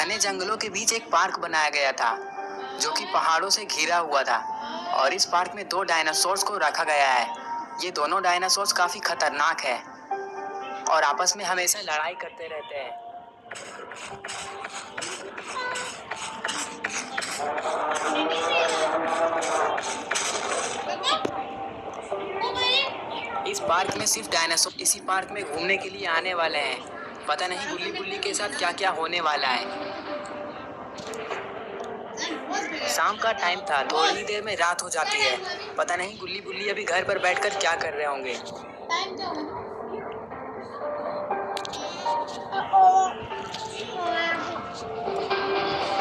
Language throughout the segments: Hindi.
घने जंगलों के बीच एक पार्क बनाया गया था जो कि पहाड़ों से घिरा हुआ था। और इस पार्क में दो डायनासोर्स को रखा गया है। ये दोनों डायनासोर्स काफी खतरनाक है और आपस में हमेशा लड़ाई करते रहते हैं। इस पार्क में सिर्फ डायनासोर इसी पार्क में घूमने के लिए आने वाले हैं। पता नहीं गुल्ली बुल्ली के साथ क्या क्या होने वाला है। शाम का टाइम था, थोड़ी ही देर में रात हो जाती है। पता नहीं गुल्ली बुल्ली अभी घर पर बैठकर क्या कर रहे होंगे।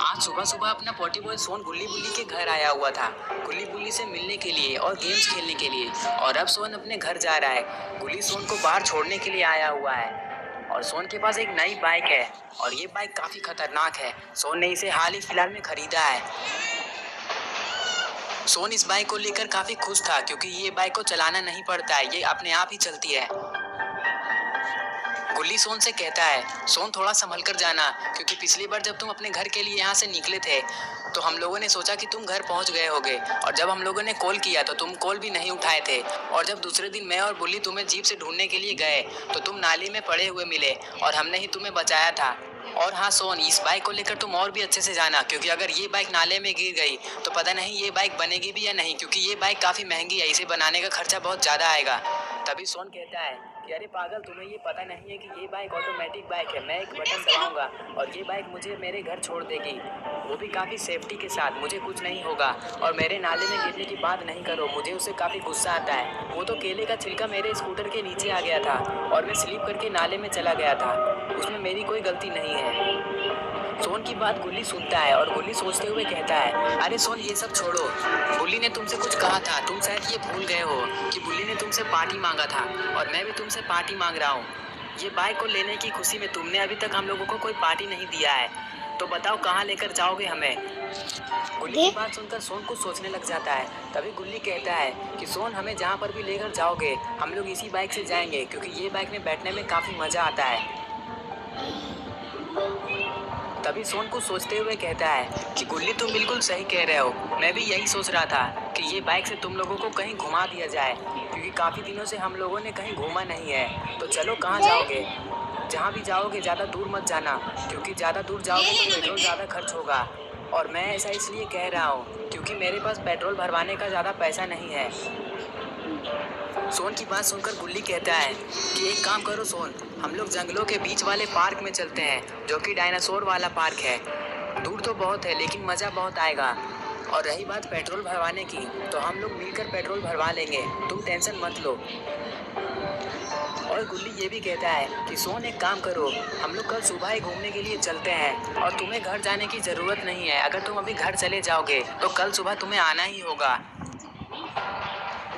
आज सुबह सुबह अपना पॉटी बॉय सोन गुल्ली बुल्ली के घर आया हुआ था, गुल्ली बुल्ली से मिलने के लिए और गेम्स खेलने के लिए। और अब सोन अपने घर जा रहा है। गुल्ली सोन को बाहर छोड़ने के लिए आया हुआ है और सोन के पास एक नई बाइक है और ये बाइक काफी खतरनाक है। सोन ने इसे हाल ही फिलहाल में खरीदा है। सोन इस बाइक को लेकर काफी खुश था क्योंकि ये बाइक को चलाना नहीं पड़ता है, ये अपने आप ही चलती है। गुल्ली सोन से कहता है, सोन थोड़ा संभल कर जाना, क्योंकि पिछली बार जब तुम अपने घर के लिए यहाँ से निकले थे तो हम लोगों ने सोचा कि तुम घर पहुँच गए होगे। और जब हम लोगों ने कॉल किया तो तुम कॉल भी नहीं उठाए थे। और जब दूसरे दिन मैं और बुल्ली तुम्हें जीप से ढूंढने के लिए गए तो तुम नाली में पड़े हुए मिले और हमने ही तुम्हें बचाया था। और हाँ सोन, इस बाइक को लेकर तुम और भी अच्छे से जाना, क्योंकि अगर ये बाइक नाले में गिर गई तो पता नहीं ये बाइक बनेगी भी या नहीं, क्योंकि ये बाइक काफ़ी महंगी है, इसे बनाने का खर्चा बहुत ज़्यादा आएगा। तभी सोन कहता है कि अरे पागल, तुम्हें ये पता नहीं है कि ये बाइक ऑटोमेटिक बाइक है। मैं एक बटन दबाऊंगा और ये बाइक मुझे मेरे घर छोड़ देगी, वो भी काफ़ी सेफ्टी के साथ। मुझे कुछ नहीं होगा। और मेरे नाले में गिरने की बात नहीं करो, मुझे उससे काफ़ी गुस्सा आता है। वो तो केले का छिलका मेरे स्कूटर के नीचे आ गया था और मैं स्लिप करके नाले में चला गया था, उसमें मेरी कोई गलती नहीं है। सोन की बात गुल्ली सुनता है और गुल्ली सोचते हुए कहता है, अरे सोन ये सब छोड़ो, बुल्ली ने तुमसे कुछ कहा था, तुम शायद ये भूल गए हो कि बुल्ली ने तुमसे पार्टी मांगा था और मैं भी तुमसे पार्टी मांग रहा हूँ। ये बाइक को लेने की खुशी में तुमने अभी तक हम लोगों को कोई पार्टी नहीं दिया है, तो बताओ कहाँ लेकर जाओगे हमें। गुल्ली की बात सुनकर सोन कुछ सोचने लग जाता है। तभी गुल्ली कहता है कि सोन, हमें जहाँ पर भी लेकर जाओगे हम लोग इसी बाइक से जाएंगे, क्योंकि ये बाइक में बैठने में काफ़ी मज़ा आता है। तभी सोन कुछ सोचते हुए कहता है कि गुल्ली तुम बिल्कुल सही कह रहे हो, मैं भी यही सोच रहा था कि ये बाइक से तुम लोगों को कहीं घुमा दिया जाए, क्योंकि काफ़ी दिनों से हम लोगों ने कहीं घूमा नहीं है। तो चलो, कहाँ जाओगे? जहाँ भी जाओगे ज़्यादा दूर मत जाना, क्योंकि ज़्यादा दूर जाओगे तो पेट्रोल ज़्यादा खर्च होगा। और मैं ऐसा इसलिए कह रहा हूँ क्योंकि मेरे पास पेट्रोल भरवाने का ज़्यादा पैसा नहीं है। सोन की बात सुनकर गुल्ली कहता है कि एक काम करो सोन, हम लोग जंगलों के बीच वाले पार्क में चलते हैं, जो कि डायनासोर वाला पार्क है। दूर तो बहुत है लेकिन मज़ा बहुत आएगा। और रही बात पेट्रोल भरवाने की, तो हम लोग मिलकर पेट्रोल भरवा लेंगे, तुम टेंशन मत लो। और गुल्ली ये भी कहता है कि सोन एक काम करो, हम लोग कल सुबह ही घूमने के लिए चलते हैं और तुम्हें घर जाने की ज़रूरत नहीं है। अगर तुम अभी घर चले जाओगे तो कल सुबह तुम्हें आना ही होगा।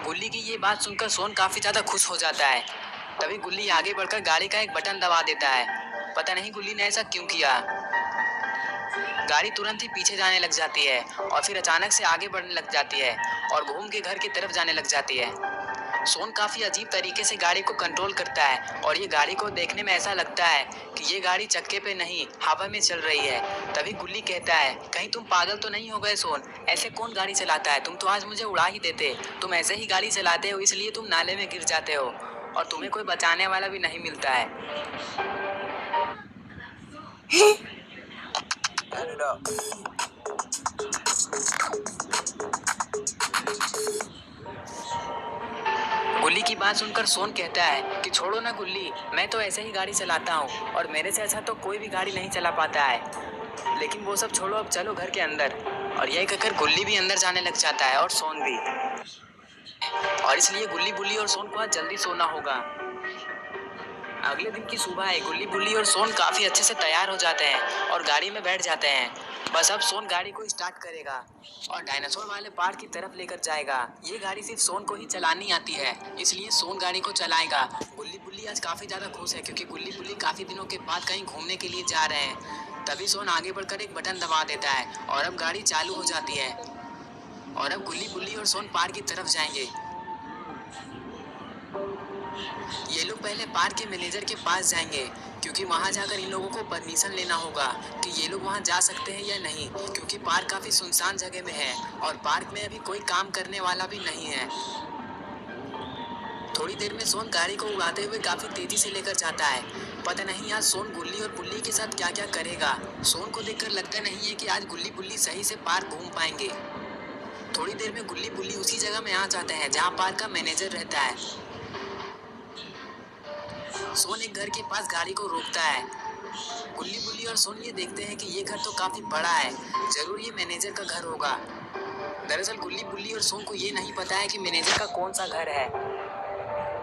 गुल्ली की ये बात सुनकर सोन काफ़ी ज़्यादा खुश हो जाता है। तभी गुल्ली आगे बढ़कर गाड़ी का एक बटन दबा देता है। पता नहीं गुल्ली ने ऐसा क्यों किया। गाड़ी तुरंत ही पीछे जाने लग जाती है और फिर अचानक से आगे बढ़ने लग जाती है और घूम के घर की तरफ जाने लग जाती है। सोन काफ़ी अजीब तरीके से गाड़ी को कंट्रोल करता है और ये गाड़ी को देखने में ऐसा लगता है कि ये गाड़ी चक्के पे नहीं हवा में चल रही है। तभी गुल्ली कहता है, कहीं तुम पागल तो नहीं हो गए सोन, ऐसे कौन गाड़ी चलाता है? तुम तो आज मुझे उड़ा ही देते। तुम ऐसे ही गाड़ी चलाते हो इसलिए तुम नाले में गिर जाते हो और तुम्हें कोई बचाने वाला भी नहीं मिलता है। गुल्ली की बात सुनकर सोन कहता है कि छोड़ो ना गुल्ली, मैं तो ऐसे ही गाड़ी चलाता हूँ और मेरे से अच्छा तो कोई भी गाड़ी नहीं चला पाता है। लेकिन वो सब छोड़ो, अब चलो घर के अंदर। और यही कहकर गुल्ली भी अंदर जाने लग जाता है और सोन भी। और इसलिए गुल्ली बुल्ली और सोन को आज जल्दी सोना होगा। अगले दिन की सुबह है। गुल्ली बुल्ली और सोन काफ़ी अच्छे से तैयार हो जाते हैं और गाड़ी में बैठ जाते हैं। बस अब सोन गाड़ी को स्टार्ट करेगा और डायनासोर वाले पार्क की तरफ लेकर जाएगा। ये गाड़ी सिर्फ सोन को ही चलानी आती है, इसलिए सोन गाड़ी को चलाएगा। गुल्ली बुल्ली आज काफ़ी ज़्यादा खुश है क्योंकि गुल्ली बुल्ली काफ़ी दिनों के बाद कहीं घूमने के लिए जा रहे हैं। तभी सोन आगे बढ़कर एक बटन दबा देता है और अब गाड़ी चालू हो जाती है और अब गुल्ली बुल्ली और सोन पार्क की तरफ जाएंगे। ये लोग पहले पार्क के मैनेजर के पास जाएंगे, क्योंकि वहां जाकर इन लोगों को परमिशन लेना होगा कि ये लोग वहां जा सकते हैं या नहीं, क्योंकि पार्क काफी सुनसान जगह में है और पार्क में अभी कोई काम करने वाला भी नहीं है। थोड़ी देर में सोन गाड़ी को उड़ाते हुए काफी तेजी से लेकर जाता है। पता नहीं आज सोन गुल्ली और बुल्ली के साथ क्या क्या करेगा। सोन को देखकर लगता नहीं है कि आज गुल्ली बुल्ली सही से पार्क घूम पाएंगे। थोड़ी देर में गुल्ली बुल्ली उसी जगह में आ जाते हैं जहाँ पार्क का मैनेजर रहता है। सोन एक घर के पास गाड़ी को रोकता है। गुल्ली बुल्ली और सोन ये देखते हैं कि ये घर तो काफी बड़ा है, जरूर ये मैनेजर का घर होगा। दरअसल गुल्ली बुल्ली और सोन को ये नहीं पता है कि मैनेजर का कौन सा घर है।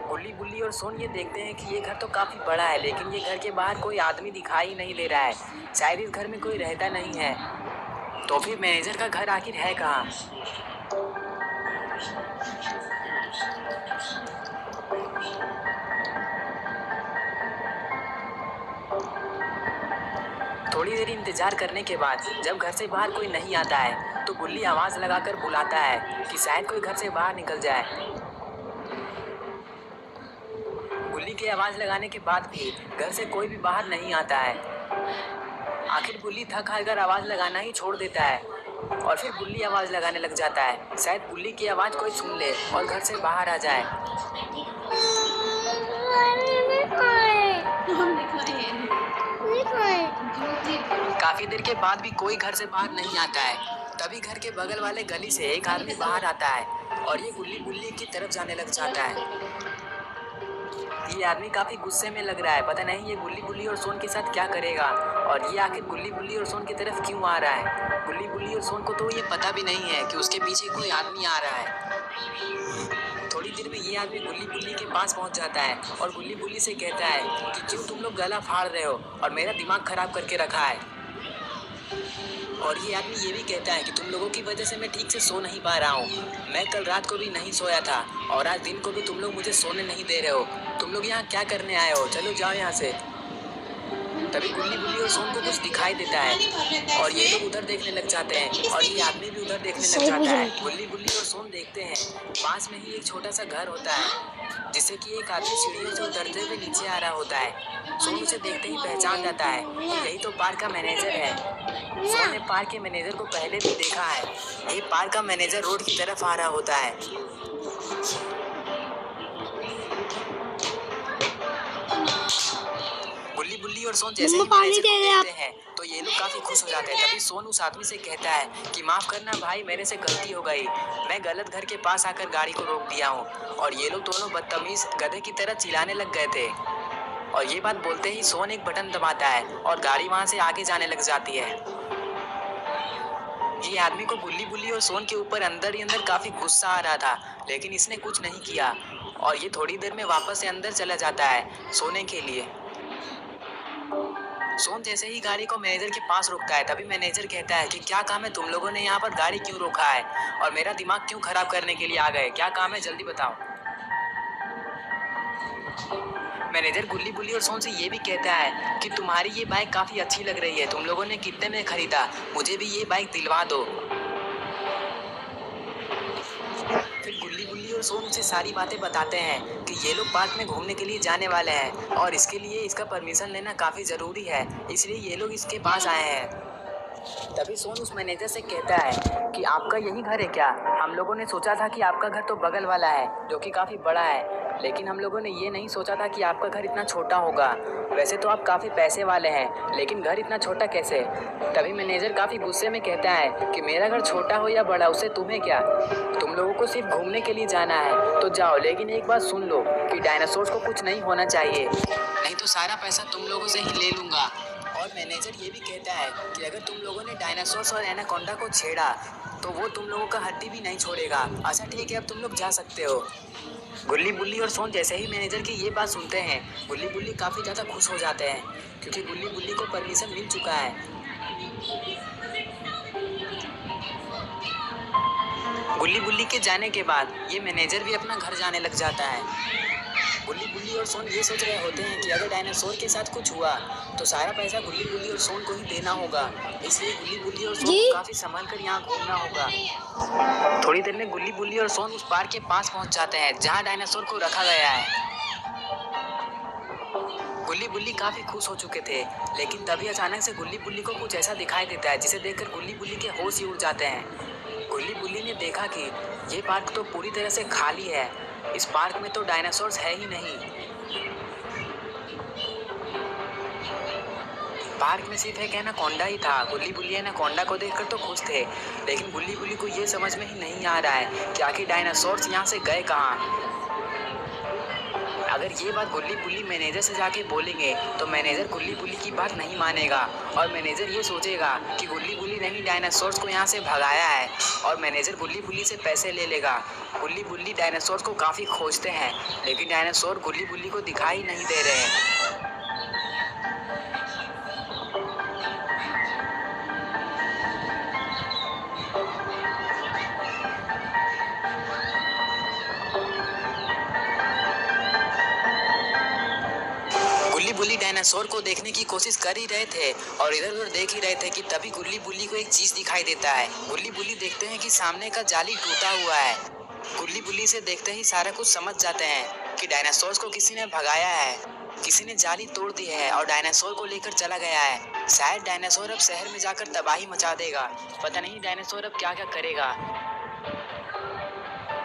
गुल्ली बुल्ली और सोन ये देखते हैं कि ये घर तो काफी बड़ा है, लेकिन ये घर के बाहर कोई आदमी दिखाई नहीं दे रहा है। शायद इस घर में कोई रहता नहीं है। तो फिर मैनेजर का घर आखिर है कहाँ? थोड़ी देर इंतजार करने के बाद जब घर से बाहर कोई नहीं आता है तो गुल्ली आवाज लगाकर बुलाता है कि शायद कोई घर से बाहर निकल जाए। गुल्ली की आवाज लगाने के बाद भी घर से कोई भी बाहर नहीं आता है। आखिर गुल्ली थक हार कर आवाज लगाना ही छोड़ देता है और फिर गुल्ली आवाज लगाने लग जाता है। शायद गुल्ली की आवाज कोई सुन ले और घर से बाहर आ जाए। काफी देर के बाद भी कोई घर से बाहर नहीं आता है। तभी घर के बगल वाले गली से एक आदमी बाहर आता है और ये गुल्ली बुल्ली की तरफ जाने लग जाता है। ये आदमी काफी गुस्से में लग रहा है। पता नहीं ये गुल्ली बुल्ली और सोन के साथ क्या करेगा और ये आखिर गुल्ली बुल्ली और सोन की तरफ क्यों आ रहा है। गुल्ली बुल्ली और सोन को तो ये पता भी नहीं है कि उसके पीछे कोई आदमी आ रहा है। थोड़ी देर में ये आदमी गुल्ली बुल्ली के पास पहुंच जाता है और गुल्ली बुल्ली से कहता है कि क्यों तुम लोग गला फाड़ रहे हो और मेरा दिमाग खराब करके रखा है। और ये आदमी ये भी कहता है कि तुम लोगों की वजह से मैं ठीक से सो नहीं पा रहा हूँ। मैं कल रात को भी नहीं सोया था और आज दिन को भी तुम लोग मुझे सोने नहीं दे रहे हो। तुम लोग यहाँ क्या करने आए हो? चलो जाओ यहाँ से। तभी गुल्ली बुल्ली और सोन को कुछ दिखाई देता है और ये लोग उधर देखने लग जाते हैं और ये आदमी भी उधर देखने लग जाता है। गुल्ली बुल्ली और सोन देखते हैं पास में ही एक छोटा सा घर होता है जिससे कि एक आदमी सीढ़ियों से उतरते हुए नीचे आ रहा होता है। सोन उसे देखते ही पहचान जाता है कि यही तो पार्क का मैनेजर है। सोन ने पार्क के मैनेजर को पहले भी देखा है। ये पार्क का मैनेजर रोड की तरफ आ रहा होता है। गुल्ली बुल्ली और सोन जैसे ही मैनेजर को देखते हैं तो ये लोग काफी खुश हो जाते हैं। तभी सोन उस आदमी से कहता है कि माफ करना भाई, मेरे से गलती हो गई। मैं गलत घर के पास आकर गाड़ी को रोक दिया हूँ। और ये लोग दोनों बदतमीज गधे की तरह चिल्लाने लग गए थे। और ये बात बोलते ही सोन एक बटन दबाता है और गाड़ी वहां से आगे जाने लग जाती है। ये आदमी को गुल्ली बुल्ली और सोन के ऊपर अंदर ही अंदर काफी गुस्सा आ रहा था, लेकिन इसने कुछ नहीं किया और ये थोड़ी देर में वापस से अंदर चला जाता है सोने के लिए। सोन जैसे ही गाड़ी को मैनेजर के पास रोकता है तभी मैनेजर कहता है कि क्या काम है तुम लोगों ने यहाँ पर गाड़ी क्यों रोका है और मेरा दिमाग क्यों खराब करने के लिए आ गए? क्या काम है जल्दी बताओ। मैनेजर गुल्ली बुल्ली और सोन से ये भी कहता है कि तुम्हारी ये बाइक काफी अच्छी लग रही है, तुम लोगों ने कितने में खरीदा? मुझे भी ये बाइक दिलवा दो। फिर गुल्ली बुल्ली और सोन उसे सारी बातें बताते हैं कि ये लोग पार्क में घूमने के लिए जाने वाले हैं और इसके लिए इसका परमिशन लेना काफी जरूरी है, इसलिए ये लोग इसके पास आए हैं। तभी सोन उस मैनेजर से कहता है कि आपका यही घर है क्या? हम लोगों ने सोचा था कि आपका घर तो बगल वाला है जो कि काफी बड़ा है, लेकिन हम लोगों ने ये नहीं सोचा था कि आपका घर इतना छोटा होगा। वैसे तो आप काफी पैसे वाले हैं, लेकिन घर इतना छोटा कैसे? तभी मैनेजर काफी गुस्से में कहता है कि मेरा घर छोटा हो या बड़ा उससे तुम्हें क्या? तुम लोगों को सिर्फ घूमने के लिए जाना है तो जाओ, लेकिन एक बात सुन लो कि डायनासोर्स को कुछ नहीं होना चाहिए, नहीं तो सारा पैसा तुम लोगों से ही ले लूंगा। और मैनेजर ये भी कहता है कि अगर तुम लोगों ने डायनासोर्स और एनाकोंडा को छेड़ा तो वो तुम लोगों का हड्डी भी नहीं छोड़ेगा। अच्छा ठीक है, अब तुम लोग जा सकते हो। गुल्ली बुल्ली और सोन जैसे ही मैनेजर की ये बात सुनते हैं गुल्ली बुल्ली काफ़ी ज़्यादा खुश हो जाते हैं क्योंकि गुल्ली बुल्ली को परमिशन मिल चुका है। गुल्ली बुल्ली के जाने के बाद ये मैनेजर भी अपना घर जाने लग जाता है। गुल्ली बुल्ली और सोन ये सोच रहे होते हैं कि अगर डायनासोर के साथ कुछ हुआ तो सारा पैसा गुल्ली बुल्ली और सोन को ही देना होगा। इसलिए गुल्ली बुल्ली और सोन को काफी संभल कर यहाँ घूमना होगा। थोड़ी देर में गुल्ली बुल्ली और सोन उस पार्क के पास पहुंच जाते हैं जहाँ डायनासोर को रखा गया है। गुल्ली बुल्ली काफी खुश हो चुके थे, लेकिन तभी अचानक से गुल्ली बुल्ली को कुछ ऐसा दिखाई देता है जिसे देखकर गुल्ली बुल्ली के होश ही उड़ जाते हैं। गुल्ली बुल्ली ने देखा कि ये पार्क तो पूरी तरह से खाली है, इस पार्क में तो डायनासोर्स है ही नहीं। पार्क में सिर्फ एक एनाकोंडा ही था। गुल्ली बुल्ली एनाकोंडा को देखकर तो खुश थे, लेकिन गुल्ली बुल्ली को ये समझ में ही नहीं आ रहा है कि आखिर डायनासोर्स यहाँ से गए कहाँ। अगर ये बात गुल्ली बुल्ली मैनेजर से जाके बोलेंगे तो मैनेजर गुल्ली बुल्ली की बात नहीं मानेगा और मैनेजर ये सोचेगा कि गुल्ली बुल्ली ने ही डायनासोर्स को यहाँ से भगाया है और मैनेजर गुल्ली बुल्ली से पैसे ले लेगा। गुल्ली बुल्ली डायनासोर्स को काफ़ी खोजते हैं, लेकिन डायनासोर गुल्ली बुल्ली को दिखाई नहीं दे रहे हैं। गुल्ली बुल्ली डायनासोर को देखने की कोशिश कर ही रहे थे और इधर उधर देख ही रहे थे कि तभी गुल्ली बुल्ली को एक चीज दिखाई देता है। गुल्ली बुल्ली देखते हैं कि सामने का जाली टूटा हुआ है। गुल्ली बुल्ली से देखते ही सारा कुछ समझ जाते हैं कि डायनासोर्स को किसी ने भगाया है, किसी ने जाली तोड़ दी है और डायनासोर को लेकर चला गया है। शायद डायनासोर अब शहर में जाकर तबाही मचा देगा। पता नहीं डायनासोर अब क्या क्या करेगा।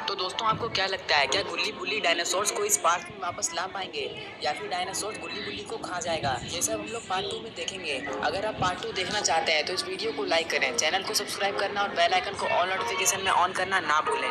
तो दोस्तों, आपको क्या लगता है, क्या गुल्ली बुल्ली डायनासोर्स को इस पार्क में वापस ला पाएंगे या फिर डायनासोर गुल्ली बुल्ली को खा जाएगा? ये सब हम लोग पार्ट 2 में देखेंगे। अगर आप पार्ट 2 देखना चाहते हैं तो इस वीडियो को लाइक करें, चैनल को सब्सक्राइब करना और बेल आइकन को ऑल नोटिफिकेशन में ऑन करना ना भूलें।